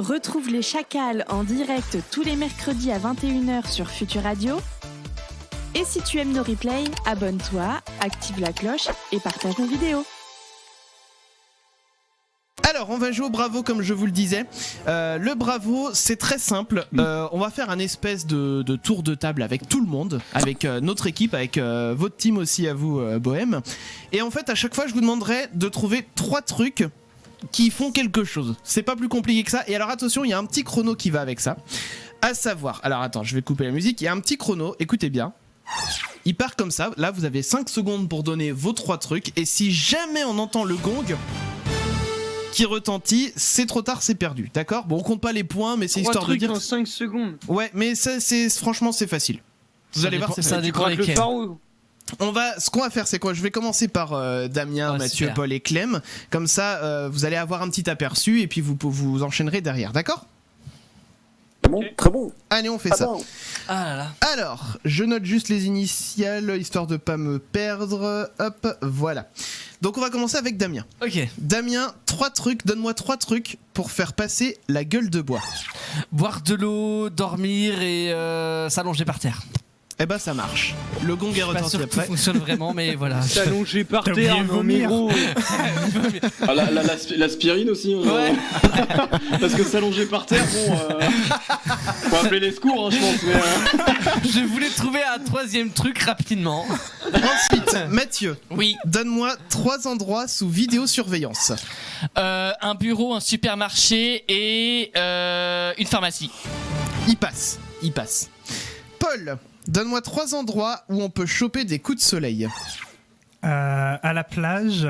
Retrouve les Chacals en direct tous les mercredis à 21h sur Futur Radio. Et si tu aimes nos replays, abonne-toi, active la cloche et partage nos vidéos. Alors, on va jouer au Bravo comme je vous le disais. Le Bravo, c'est très simple. On va faire un espèce de tour de table avec tout le monde, avec notre équipe, avec votre team aussi à vous, Bohème. Et en fait, à chaque fois, je vous demanderai de trouver 3 trucs qui font quelque chose. C'est pas plus compliqué que ça. Et alors, attention, il y a un petit chrono qui va avec ça. À savoir, alors attends, je vais couper la musique. Il y a un petit chrono, écoutez bien. Il part comme ça. Là, vous avez 5 secondes pour donner vos 3 trucs. Et si jamais on entend le gong qui retentit, c'est trop tard, c'est perdu, d'accord? Bon, on compte pas les points, mais c'est histoire de dire. En 5 secondes. Ouais, mais ça, franchement, c'est facile. Vous allez voir, c'est ça facile. dépend lesquels. Ce qu'on va faire, c'est quoi? Je vais commencer par Damien, Mathieu, super. Paul et Clem. Comme ça, vous allez avoir un petit aperçu et puis vous enchaînerez derrière, d'accord? Bon, très bon. Allez, on fait ça. Bon. Ah là là. Alors, je note juste les initiales, histoire de pas me perdre. Hop, voilà. Donc on va commencer avec Damien. Ok. Damien, 3 trucs, donne-moi 3 trucs pour faire passer la gueule de bois. Boire de l'eau, dormir et s'allonger par terre. Eh ben ça marche. Le gong est Je suis pas retenti sûr que tout après. fonctionne vraiment, mais voilà. S'allonger par T'as terre, oublié non mais vomir. gros. Ah, l'aspirine aussi. Ouais. Parce que s'allonger par terre, bon. Faut appeler les secours, hein, je pense. Mais, Je voulais trouver un 3ème truc rapidement. Ensuite, Mathieu, Oui. donne-moi 3 endroits sous vidéosurveillance. Un bureau, un supermarché et une pharmacie. Il passe. Paul, donne-moi 3 endroits où on peut choper des coups de soleil. À la plage,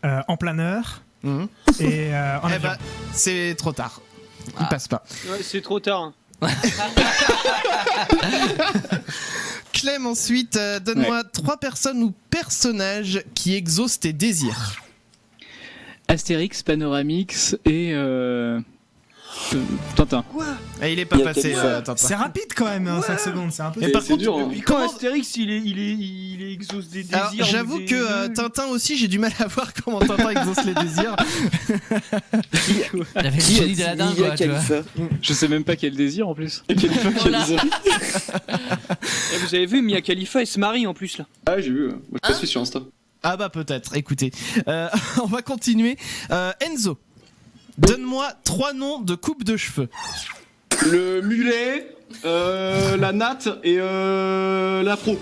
en planeur Mhm. et en Eh avion. ben, c'est trop tard. Il passe pas. Ouais, c'est trop tard. Clem, ensuite, donne-moi 3 personnes ou personnages qui exaucent tes désirs. Astérix, Panoramix et Tintin. Et il est pas Il y a passé, Khalifa. Tintin. C'est rapide quand même, 5 secondes, c'est un peu. Et par c'est contre, dur. Hein. Depuis quand Astérix il est exauce des désirs? alors, j'avoue ou des- que Tintin aussi, j'ai du mal à voir comment Tintin exauce les désirs. Il avait le Qui génie de la dingue, Mia quoi, tu vois. Khalifa. Je sais même pas quel désir en plus. Khalifa qui a Voilà. des- Eh, vous avez vu, Mia Khalifa elle se marie en plus là. Ah, j'ai vu. Moi, je suis sur Insta. Ah bah peut-être, écoutez. On va continuer. Enzo, donne-moi 3 noms de coupe de cheveux. Le mulet, la natte et l'afro.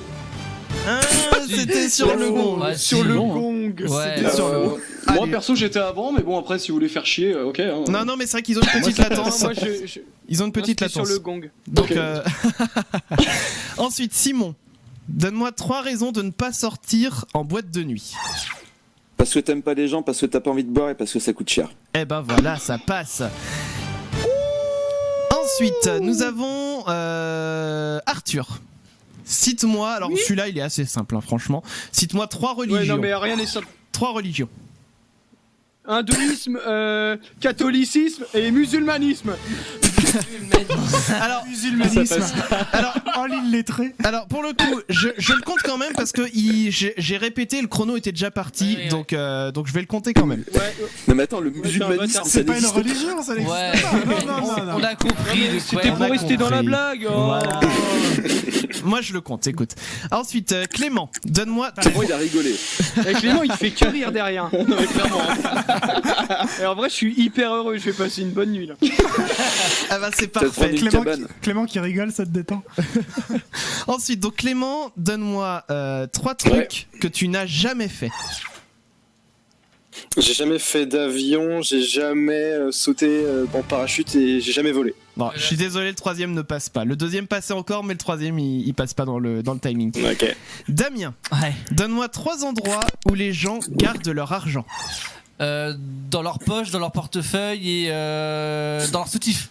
Ah, c'était sur le gong. Ouais, Sur si, le bon. gong. Ouais. C'était sur le gong. Moi Allez. perso j'étais avant, mais bon après si vous voulez faire chier, ok. Hein. Non, mais c'est vrai qu'ils ont une petite Non, latence. moi Ils ont une petite c'était sur latence. le gong. Donc, Ok. Ensuite, Simon, donne-moi 3 raisons de ne pas sortir en boîte de nuit. Parce que t'aimes pas les gens, parce que t'as pas envie de boire et parce que ça coûte cher. Eh ben voilà, ça passe. Ensuite, nous avons Arthur. Cite-moi, alors celui-là il est assez simple, hein, franchement. Cite-moi 3 religions. Ouais, non mais rien n'est simple. 3 religions. Hindouisme, catholicisme et musulmanisme. Alors, Musulmanisme. alors, Oh, l'illettré. alors pour le coup, je le compte quand même parce que j'ai répété, le chrono était déjà parti, Oui, oui. donc je vais le compter quand même. Ouais, Non mais attends, le c'est un musulmanisme, bâtard. ça C'est pas une n'existe pas. religion, ça n'existe Ouais. pas. Non. On a compris de quoi. c'était on pour a rester dans la compris. blague. Oh. Voilà. Moi je le compte, écoute. Ensuite, Clément, donne-moi. Clément, il a rigolé. Et Clément il fait que rire derrière. Non mais clairement. Hein. Et en vrai je suis hyper heureux, je vais passer une bonne nuit là. Ah bah c'est Ça te prend parfait. une cabane. Clément qui rigole, ça te détend. Ensuite, donc Clément, donne-moi 3 trucs que tu n'as jamais fait. J'ai jamais fait d'avion, j'ai jamais sauté en parachute et j'ai jamais volé. Bon, je suis désolé, le 3ème ne passe pas. Le 2ème passait encore, mais le 3ème il passe pas dans le timing. Ok. Damien, Ouais. donne-moi 3 endroits où les gens gardent leur argent. Dans leur poche, dans leur portefeuille et dans leur soutif.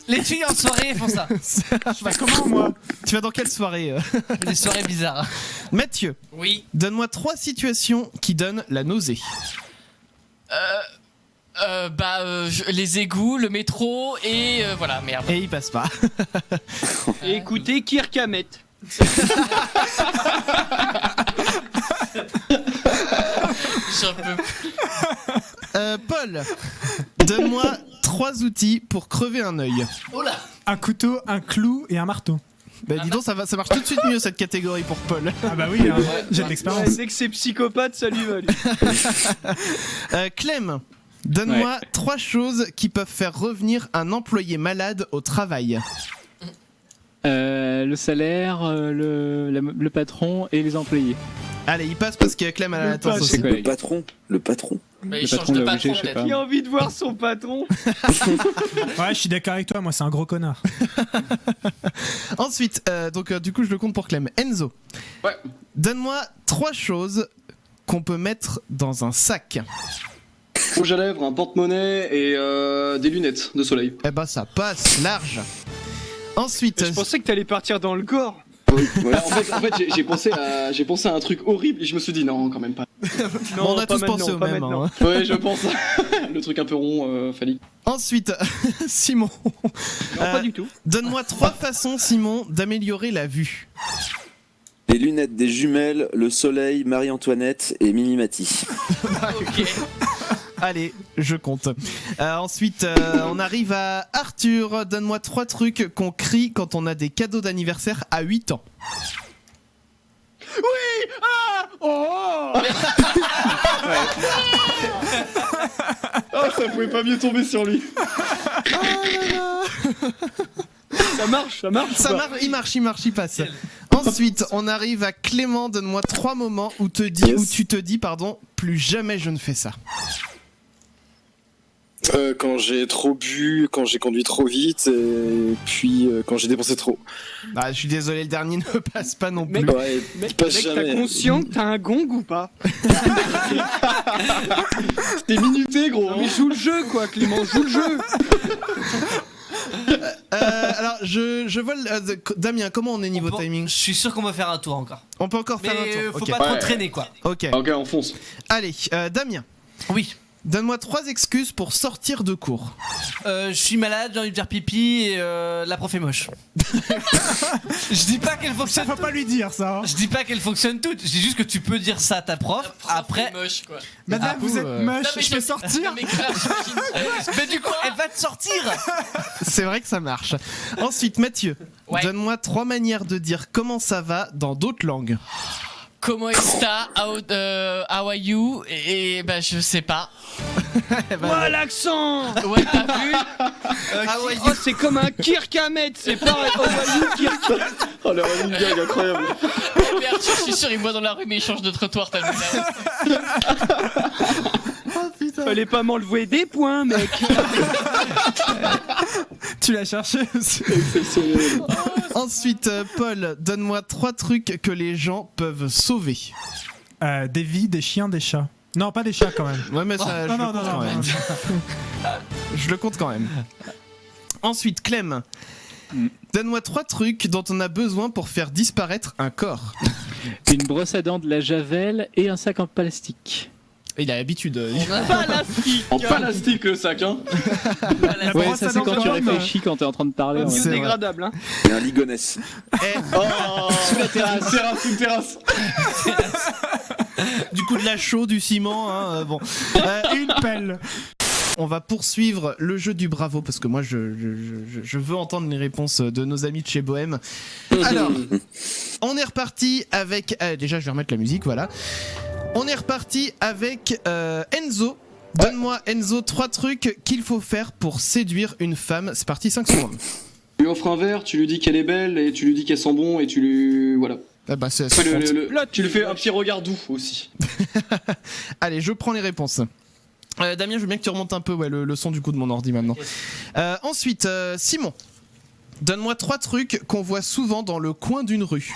Les filles en soirée font ça. Je vais comment, moi? Tu vas dans quelle soirée Des soirées bizarres. Mathieu, Oui. donne-moi 3 situations qui donnent la nausée. Les égouts, le métro et voilà, merde. Et il passe pas. Et écoutez Kirk Hammett. J'en peux plus. Paul, Paul, donne-moi 3 outils pour crever un œil. Oh là. Un couteau, un clou et un marteau. Bah dis donc, ça marche tout de suite mieux cette catégorie pour Paul. Ah bah oui, hein, j'ai de l'expérience. Dès que c'est psychopathe, ça lui va. Lui. Clem, donne-moi 3 choses qui peuvent faire revenir un employé malade au travail. Le salaire, le patron et les employés. Allez, il passe parce qu'il y a Clem à la latence aussi. quoi, Le patron. Mais il Le change patron de l'a patron obligé, je sais peut-être. pas. Qui a envie de voir son patron? Ouais, je suis d'accord avec toi, moi c'est un gros connard. Ensuite, du coup je le compte pour Clem. Enzo, Ouais. donne-moi 3 choses qu'on peut mettre dans un sac. Rouge à lèvres, un porte-monnaie et des lunettes de soleil. Eh ben ça passe large. Ensuite, Je pensais que t'allais partir dans le corps. Voilà, en fait j'ai pensé à un truc horrible et je me suis dit non, quand même pas. on a pas tous pensé maintenant, au pas même. maintenant. Hein. Ouais, je pense. Le truc un peu rond, phallique. Ensuite, Simon, Non, pas du tout. donne-moi 3 façons, Simon, d'améliorer la vue. Les lunettes des jumelles, le soleil, Marie-Antoinette et Mimi Mati. Ok. Allez, je compte. Ensuite, on arrive à Arthur. Donne-moi 3 trucs qu'on crie quand on a des cadeaux d'anniversaire à 8 ans. Oh Ah, ça pouvait pas mieux tomber sur lui. Ça marche ou Ça pas marche, il passe. Ensuite, on arrive à Clément. Donne-moi 3 moments où tu te dis, plus jamais je ne fais ça. Quand j'ai trop bu, quand j'ai conduit trop vite, et puis quand j'ai dépensé trop. Ah, je suis désolé, le dernier ne passe pas non plus. Mec, Ouais, Mec, pas mec, jamais. t'as conscient que t'as un gong ou pas? T'es minuté, gros. Non mais joue le jeu quoi, Clément, joue le jeu. Alors, je vois... Damien, comment on est niveau timing? Je suis sûr qu'on va faire un tour encore. On peut encore faire un Mais tour. faut Ok. pas trop Ouais. traîner quoi. Ok. Ok, on fonce. Allez, Damien, Oui. donne-moi 3 excuses pour sortir de cours. Je suis malade, j'ai envie de faire pipi et la prof est moche. Je dis pas qu'elle Ça fonctionne. faut pas lui dire ça. Hein. Je dis pas qu'elle fonctionne toutes. Je dis juste que tu peux dire ça à ta prof. Après. moche quoi. Madame, coup, vous êtes moche, Non, mais je peux sortir. Mais grave, Mais du coup, elle va te sortir. C'est vrai que ça marche. Ensuite, Mathieu, Ouais. donne-moi 3 manières de dire comment ça va dans d'autres langues. Comment está? How are you? Et bah je sais pas. Ouah, l'accent. Ouais, t'as vu? Oh, c'est comme un Kirkamet, c'est pareil. Oh, vas-y, Kirkamet. Oh, le running gag incroyable. Oh merde, je suis sûr, il me voit dans la rue mais il change de trottoir, t'as vu là? Fallait pas m'enlever des points, mec. Tu l'as cherché aussi. Exceptionnel. Ensuite, Paul, donne-moi 3 trucs que les gens peuvent sauver. Des vies, des chiens, des chats. Non, pas des chats quand même. Ouais, mais ça, je Non, le non, compte non, quand non, même. Je le compte quand même. Ensuite, Clem, donne-moi 3 trucs dont on a besoin pour faire disparaître un corps. Une brosse à dents, de la javel et un sac en plastique. Il a l'habitude. Plastique. En plastique le sac, hein. La Ouais, brosse ça à c'est dents quand tu quand même. réfléchis quand t'es en train de parler. C'est vrai. Biodégradable, hein. Et un ligonesse. Oh, sous la terrasse. Une terrasse. Du coup, de la chaux, du ciment. Hein, bon. Une pelle. On va poursuivre le jeu du bravo parce que moi je veux entendre les réponses de nos amis de chez Bohème. Alors, on est reparti avec... déjà je vais remettre la musique, voilà. On est reparti avec Enzo. Donne-moi Enzo 3 trucs qu'il faut faire pour séduire une femme. C'est parti, 5 secondes. Tu lui offres un verre, tu lui dis qu'elle est belle et tu lui dis qu'elle sent bon et tu lui... Voilà. Ah bah, c'est Après, tu lui fais un petit regard doux aussi. Allez, je prends les réponses. Damien, je veux bien que tu remontes un peu le son du coup de mon ordi maintenant. Ensuite, Simon, donne-moi 3 trucs qu'on voit souvent dans le coin d'une rue.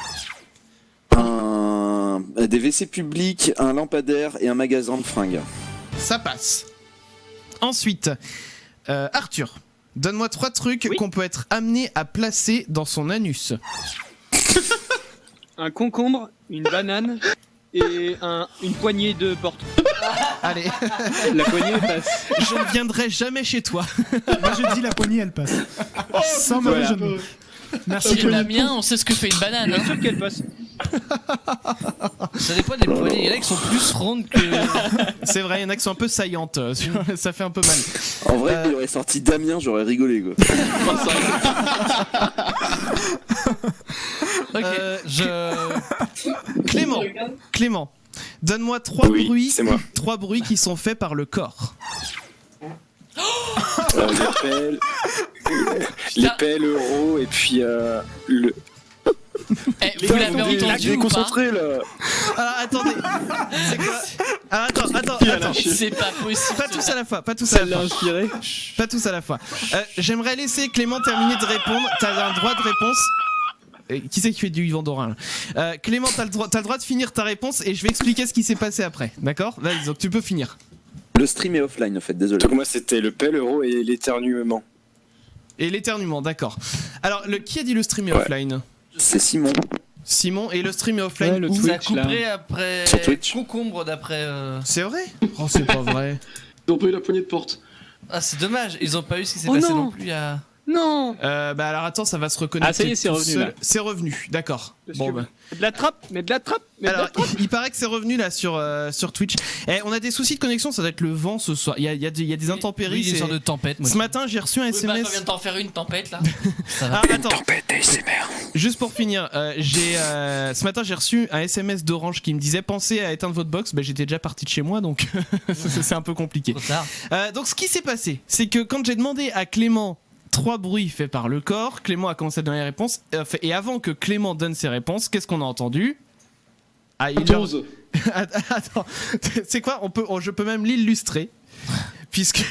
Des WC publics, un lampadaire et un magasin de fringues. Ça passe. Ensuite, Arthur, donne-moi 3 trucs qu'on peut être amené à placer dans son anus. Un concombre, une banane et une poignée de porte. Allez, La poignée passe. je ne viendrai jamais chez toi. Moi je dis la poignée elle passe. Sans mauvais jeu de mots. Merci Damien, on sait ce que fait une banane. Bien Hein. sûr qu'elle passe. Ça dépend des poignées. Il y en a qui sont plus rondes que. C'est vrai, il y en a qui sont un peu saillantes. Ça fait un peu mal. En vrai, il aurait sorti Damien, j'aurais rigolé quoi. Ok, Clément, donne-moi 3 Oui, bruits. c'est moi. 3 bruits qui sont faits par le corps. Les pelles, l'euro et puis le. Eh, vous l'avez Il est entendu ou pas? concentré là. Alors attendez, c'est quoi? Alors attends. C'est pas possible. Pas tous à la fois, pas tous à Ça la l'a fois. inspiré. Pas tous à la fois. J'aimerais laisser Clément terminer de répondre. T'as un droit de réponse. Qui c'est qui fait du Yvan Dorin là Clément, t'as le droit de finir ta réponse et je vais expliquer ce qui s'est passé après. D'accord? Vas-y, donc tu peux finir. Le stream est offline en fait, désolé. Donc moi c'était le pelle, l'euro et l'éternuement. Et l'éternuement, d'accord. Alors, qui a dit le stream est Ouais. offline? C'est Simon. Simon, et le stream est offline Ouais, le où? Twitch, ça couperait là. après. Sur Twitch. Concombre d'après. C'est vrai? Oh, c'est pas vrai. Ils ont pas eu la poignée de porte. Ah, c'est dommage. Ils ont pas eu ce qui s'est Oh passé non. non plus à. Non. Bah alors attends, ça va se reconnecter. Ah, ça y est, c'est tout revenu, seul. là. C'est revenu, d'accord. Bon, bah. De la trappe, mais de la trappe, mais de la Alors, trappe. il paraît que c'est revenu là sur Twitch. On a des soucis de connexion, ça doit être le vent ce soir. Il y a des intempéries. Oui, il y a une c'est- sorte de tempête. Moi, Ce matin, j'ai reçu un Oui, bah, SMS. on vient de t'en faire une tempête là. ça va. Ah, attends, Tempête ASMR. juste pour finir, ce matin j'ai reçu un SMS d'Orange qui me disait pensez à éteindre votre box. Bah, j'étais déjà parti de chez moi donc c'est un peu compliqué. Trop tard. Donc ce qui s'est passé, c'est que quand j'ai demandé à Clément 3 bruits faits par le corps, Clément a commencé à donner les réponses. Et avant que Clément donne ses réponses, qu'est-ce qu'on a entendu? Ah, il leur- Dose. Attends, c'est quoi? Je peux même l'illustrer. Puisque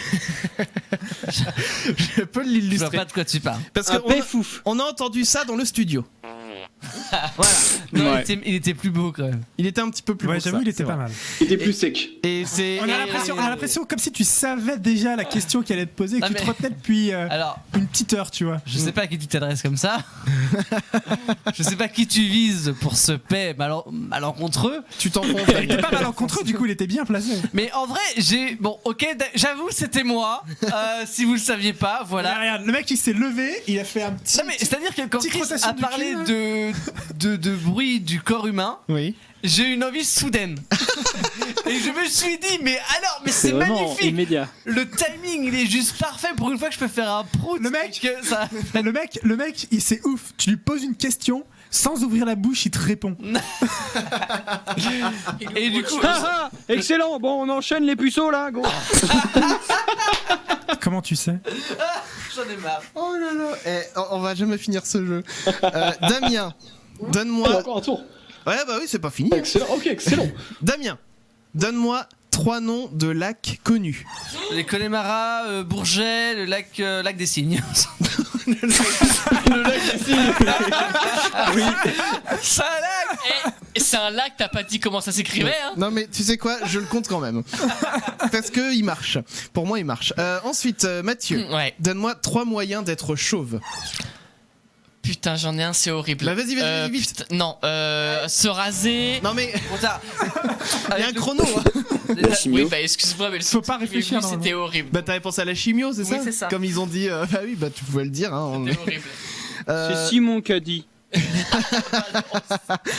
je peux Je vois l'illustrer pas de quoi tu parles. parce Un que péfouf. on a entendu ça dans le studio. Non, Ouais. il était plus beau quand même. Il était un petit peu plus Ouais, beau que j'avoue, ça, il était c'est pas vrai. mal. Il était plus sec. Et c'est On a l'impression comme si tu savais déjà la question qui allait te poser et que Ah, tu te mais- retenais depuis Alors, une petite heure, tu vois. je sais pas à qui tu t'adresses comme ça. Je sais pas qui tu vises pour ce paix malencontreux. tu t'enfonces. Il était pas malencontreux, du coup, il était bien placé. Mais en vrai, bon, ok, j'avoue, c'était moi. Si vous le saviez pas, Voilà. voilà. Regarde, le mec, il s'est levé, il a fait un petit. Non mais c'est-à-dire que quand Petite Chris rotation a du parlé cul, de bruit du corps humain, Oui. j'ai eu une envie soudaine. Et je me suis dit, mais c'est vraiment magnifique. immédiat. Le timing, il est juste parfait pour une fois que je peux faire un prout. Le mec- que ça... Le mec, c'est ouf. Tu lui poses une question, sans ouvrir la bouche, il te répond. Et du coup, Ah, ah, excellent. Bon, on enchaîne les puceaux là, go. Comment tu sais? j'en ai marre. Oh là là. On va jamais finir ce jeu. Damien, Il y a donne-moi. encore un tour. Ouais, bah oui, c'est pas fini. Excellent. Ok, excellent. Damien, donne-moi 3 noms de lacs connus. Les Connemara, Bourget, le lac des Cygnes. Le lac ici. C'est un lac. Et c'est un lac, t'as pas dit comment ça s'écrivait hein? Non mais tu sais quoi, je le compte quand même. Parce que il marche. Pour moi, il marche. Ensuite, Mathieu, Ouais. donne-moi 3 moyens d'être chauve. Putain, j'en ai un, c'est horrible. Bah vas-y, vite. Putain, non, se raser. Non mais Trop tard. il y a un chrono. Hein. La chimio. Oui, bah excuse-moi, mais le Faut son pas que j'ai réfléchir, vu, c'était horrible. Bah t'avais pensé à la chimio, c'est Oui, ça? c'est ça. Comme ils ont dit, bah oui, bah tu pouvais le dire. Hein, C'était horrible. C'est Simon qui a dit.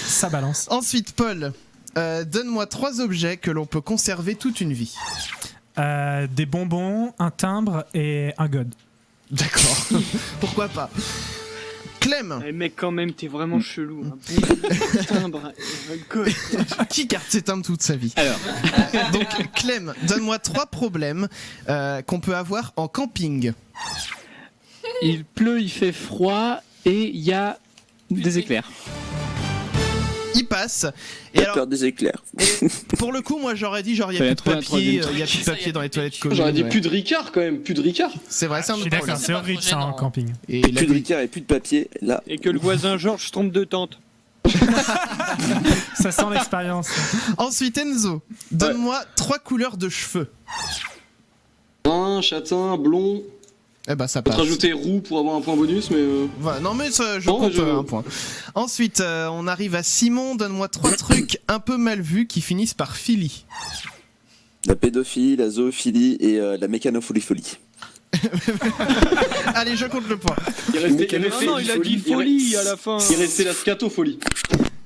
Ça balance. Ensuite, Paul, donne-moi 3 objets que l'on peut conserver toute une vie. Des bonbons, un timbre et un god. D'accord. Pourquoi pas. Clem, Eh mec, quand même, t'es vraiment chelou. Hein. Timbre, God. qui garde ses timbres toute sa vie? Alors. Donc Clem, donne-moi 3 problèmes qu'on peut avoir en camping. Il pleut, il fait froid et il y a des éclairs. Il passe. Et T'as alors, peur des éclairs. pour le coup, moi j'aurais dit genre il y a Fallait plus de trouver un papier, troisième il y a plus de papier dans les toilettes communes. J'aurais dit ouais. plus de Ricard quand même. Plus de Ricard. C'est vrai, c'est un Je suis autre d'accord, problème. c'est horrible trop ça en gênant. camping. Et Plus la de Ricard et plus de papier. Là, Et que le voisin Georges se trompe de tente. Ça sent l'expérience. Ensuite, Enzo, donne-moi 3 couleurs de cheveux. Brun, châtain, blond. Eh bah ça Peut-être passe. rajouter roux pour avoir un point bonus, mais. Voilà, non mais ça, je Non, compte je- un point. Ensuite, on arrive à Simon, donne-moi 3 trucs un peu mal vus qui finissent par Philly. la pédophilie, la zoophilie et la mécanofolie. Allez, je compte le point. Il restait, Non, non, il a dit folie à la fin. Il restait la scatopholie.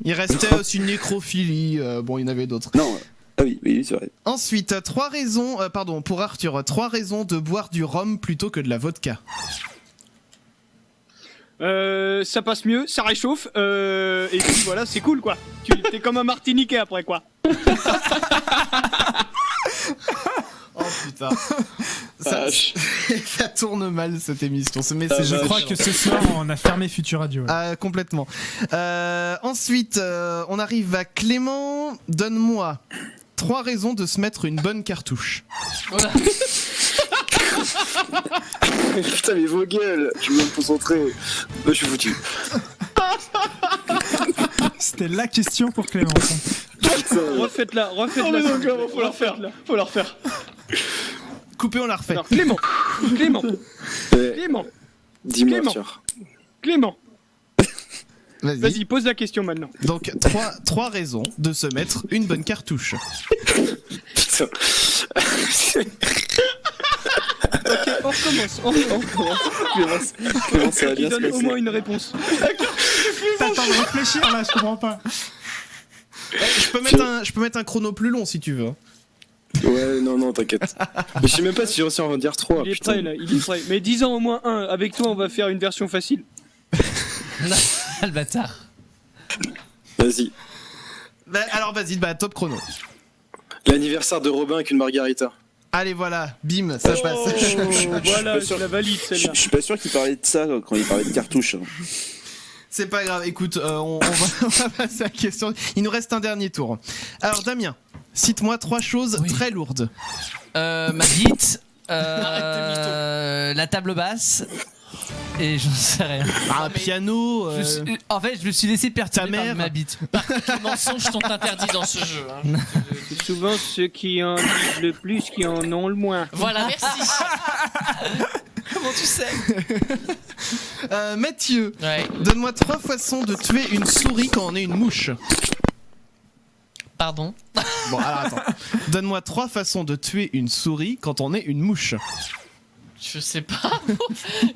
Il restait aussi une nécrophilie. Bon, il y en avait d'autres. Non. Ah oui, c'est vrai. Ensuite, pour Arthur, 3 raisons de boire du rhum plutôt que de la vodka. Ça passe mieux, ça réchauffe, et puis voilà, c'est cool quoi. T'es comme un Martiniquais après quoi. Oh putain. Ça tourne mal cette émission. Je crois que ce soir on a fermé Futur Radio. Ah, complètement. Ensuite, on arrive à Clément. Donne-moi 3 raisons de se mettre une bonne cartouche. Voilà. Putain, mais vos gueules, je veux me concentrer. Je suis foutu. C'était la question pour Clément. Refaites-la. Faut la refaire. Coupé, on la refait. Alors, Clément. Dis-moi, Clément. Arthur. Clément. Vas-y. Vas-y, pose la question maintenant. Donc, 3 raisons de se mettre une bonne cartouche. Putain. Ok, on recommence. Clément, ça va Qui bien se donne au passer. moins une réponse. T'attends de réfléchir là, je comprends pas. Je peux mettre un chrono plus long si tu veux. Ouais, non, t'inquiète. Mais je sais même pas si j'ai réussi à en dire 3. Il est prêt là, il est prêt. Mais dis-en au moins un. Avec toi, on va faire une version facile. Le bâtard. Vas-y. Alors vas-y, top chrono. L'anniversaire de Robin avec une margarita. Allez voilà, bim, ça passe. Voilà, je la valide celle-là. Je suis pas sûr qu'il parlait de ça quand il parlait de cartouches. C'est pas grave, écoute, on va passer à la question. Il nous reste un dernier tour. Alors Damien, cite-moi 3 choses très lourdes. Ma bite, la table basse, et j'en sais rien. Un piano. En fait, je me suis laissé perturber Ta mère. par ma bite. Les mensonges sont interdits dans ce jeu. Hein. C'est souvent ceux qui en disent le plus qui en ont le moins. Voilà, merci. Comment tu sais? Mathieu, Ouais. donne-moi 3 façons de tuer une souris quand on est une mouche. Pardon. Bon, alors attends. Donne-moi 3 façons de tuer une souris quand on est une mouche. Je sais pas.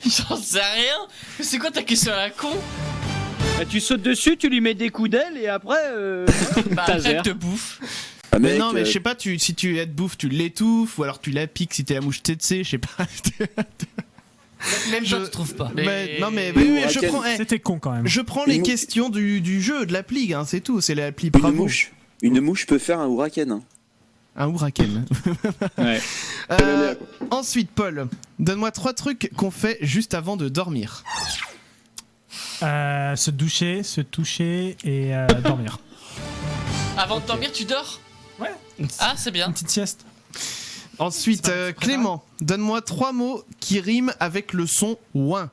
J'en sais rien. Mais c'est quoi ta question à la con? Bah, tu sautes dessus, tu lui mets des coups d'aile et après. Bah après elle te bouffe. Ah, Mais mec, non, mais je sais pas, si tu la bouffe, tu l'étouffes, ou alors tu la piques si t'es la mouche tsetse, je sais pas. Même toi, tu trouves pas. Non, mais oui, je Raken. prends. C'était con quand même. Je prends les questions du jeu, de l'appli, hein, c'est tout, c'est l'appli Bravo. Une mouche peut faire un huracan. Hein. Un huracan. Ouais. Ensuite, Paul, donne-moi 3 trucs qu'on fait juste avant de dormir. Se doucher, se toucher et dormir. Avant de dormir, tu dors? Ouais. Ah, c'est bien. Une petite sieste. Ensuite, Clément, donne-moi 3 mots qui riment avec le son ouin.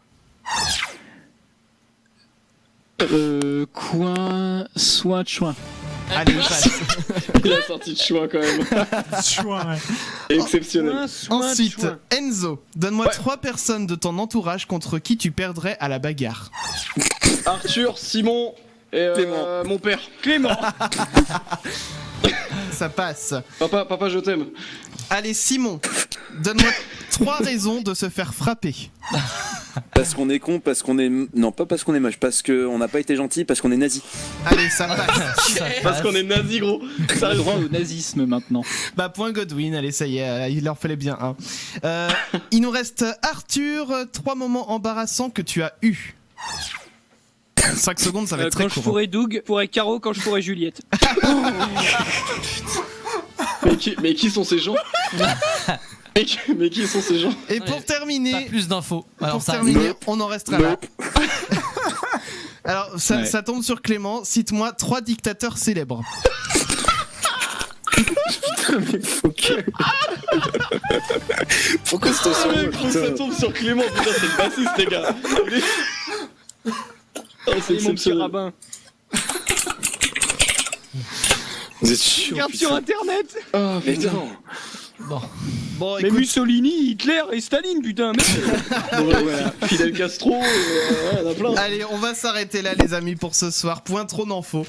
Coin, soin, chouin. Allez, passe. Il a sorti de choix quand même. Choix, ouais. Exceptionnel. Ensuite, Enzo, donne-moi 3 personnes de ton entourage contre qui tu perdrais à la bagarre. Arthur, Simon et Clément. mon père. Clément. Ça passe. Papa, je t'aime. Allez, Simon, donne-moi 3 raisons de se faire frapper. Parce qu'on est con, parce qu'on est... Non, pas parce qu'on est moche, parce qu'on n'a pas été gentil, parce qu'on est nazi. Allez, ça passe. Parce qu'on est nazi, gros. Ça a le droit au nazisme maintenant. Bah, point Godwin, allez, ça y est, il leur fallait bien un. Il nous reste Arthur, 3 moments embarrassants que tu as eus. 5 secondes, ça va être très Quand je court. fourrais Doug, fourrais Caro, quand je fourrais Juliette. Mais qui sont ces gens? Mais qui sont ces gens? Et pour terminer, Pas plus d'infos. Alors pour ça, terminer, on en restera là. Nope. Alors, ça tombe sur Clément. Cite-moi 3 dictateurs célèbres. Pourquoi c'est sur moi, Gros, ça putain. tombe sur Clément, putain, c'est le bassiste, les gars. Oh, c'est Et mon petit exceptionnel. rabbin. Vous êtes chiant, Regarde sur putain. internet. Oh, Mais putain. non. Bon, Mais écoute, Mussolini, Hitler et Staline, putain. Mais... Bon, voilà. Fidel Castro, il y en a plein. allez, on va s'arrêter là, les amis, pour ce soir. Point trop n'en faut.